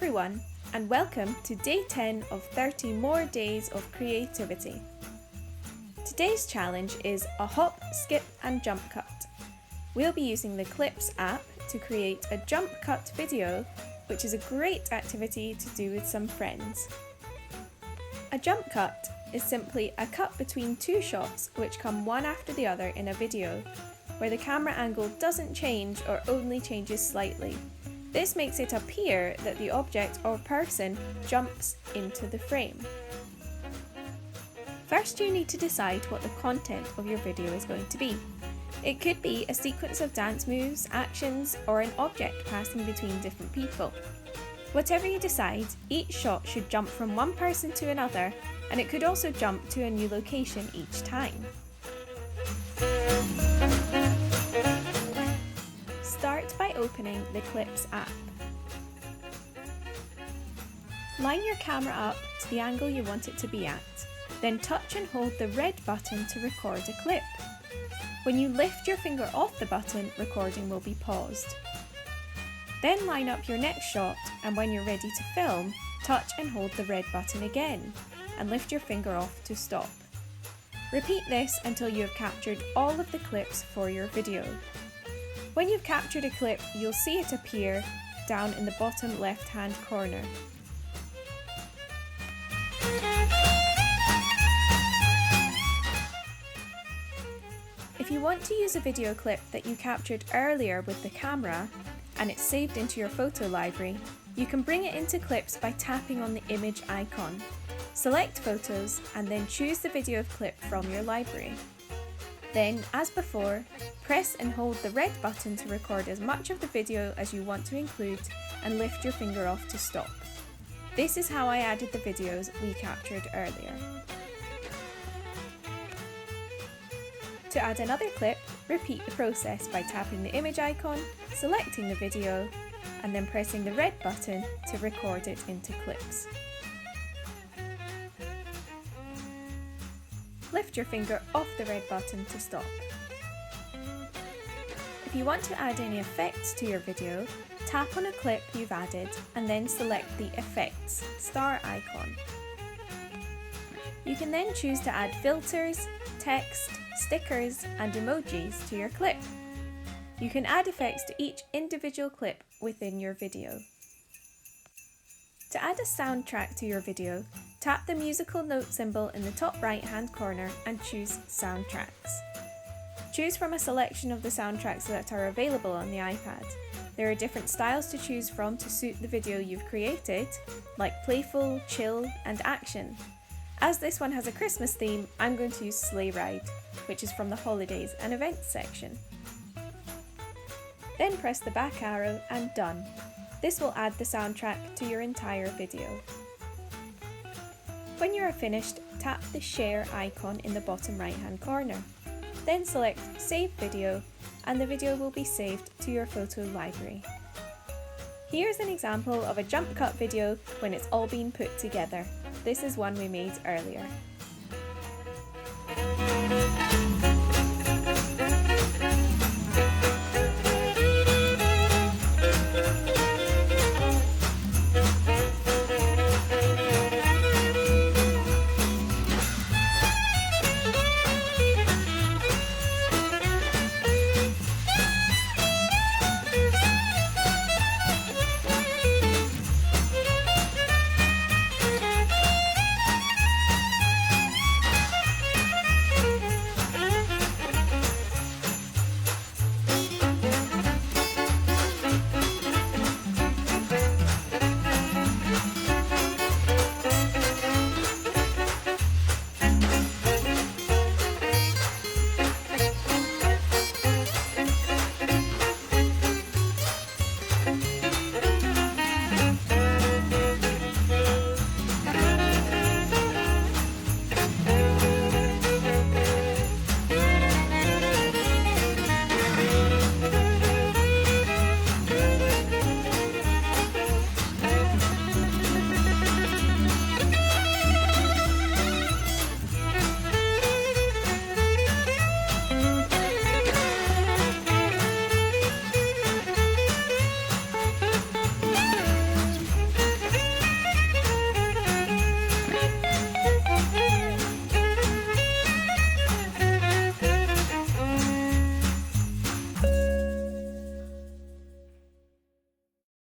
everyone, and welcome to day 10 of 30 more days of creativity. Today's challenge is a hop, skip and jump cut. We'll be using the Clips app to create a jump cut video, which is a great activity to do with some friends. A jump cut is simply a cut between two shots which come one after the other in a video, where the camera angle doesn't change or only changes slightly. This makes it appear that the object or person jumps into the frame. First, you need to decide what the content of your video is going to be. It could be a sequence of dance moves, actions, or an object passing between different people. Whatever you decide, each shot should jump from one person to another, and it could also jump to a new location each time. Start by opening the Clips app. Line your camera up to the angle you want it to be at, then touch and hold the red button to record a clip. When you lift your finger off the button, recording will be paused. Then line up your next shot, and when you're ready to film, touch and hold the red button again, and lift your finger off to stop. Repeat this until you have captured all of the clips for your video. When you've captured a clip, you'll see it appear down in the bottom left-hand corner. If you want to use a video clip that you captured earlier with the camera and it's saved into your photo library, you can bring it into Clips by tapping on the image icon. Select Photos and then choose the video clip from your library. Then, as before, press and hold the red button to record as much of the video as you want to include and lift your finger off to stop. This is how I added the videos we captured earlier. To add another clip, repeat the process by tapping the image icon, selecting the video, and then pressing the red button to record it into Clips. Lift your finger off the red button to stop. If you want to add any effects to your video, tap on a clip you've added and then select the Effects star icon. You can then choose to add filters, text, stickers and emojis to your clip. You can add effects to each individual clip within your video. To add a soundtrack to your video, tap the musical note symbol in the top right-hand corner and choose Soundtracks. Choose from a selection of the soundtracks that are available on the iPad. There are different styles to choose from to suit the video you've created, like playful, chill, and action. As this one has a Christmas theme, I'm going to use Sleigh Ride, which is from the Holidays and Events section. Then press the back arrow and Done. This will add the soundtrack to your entire video. When you are finished, tap the Share icon in the bottom right-hand corner. Then select Save Video, and the video will be saved to your photo library. Here's an example of a jump cut video when it's all been put together. This is one we made earlier.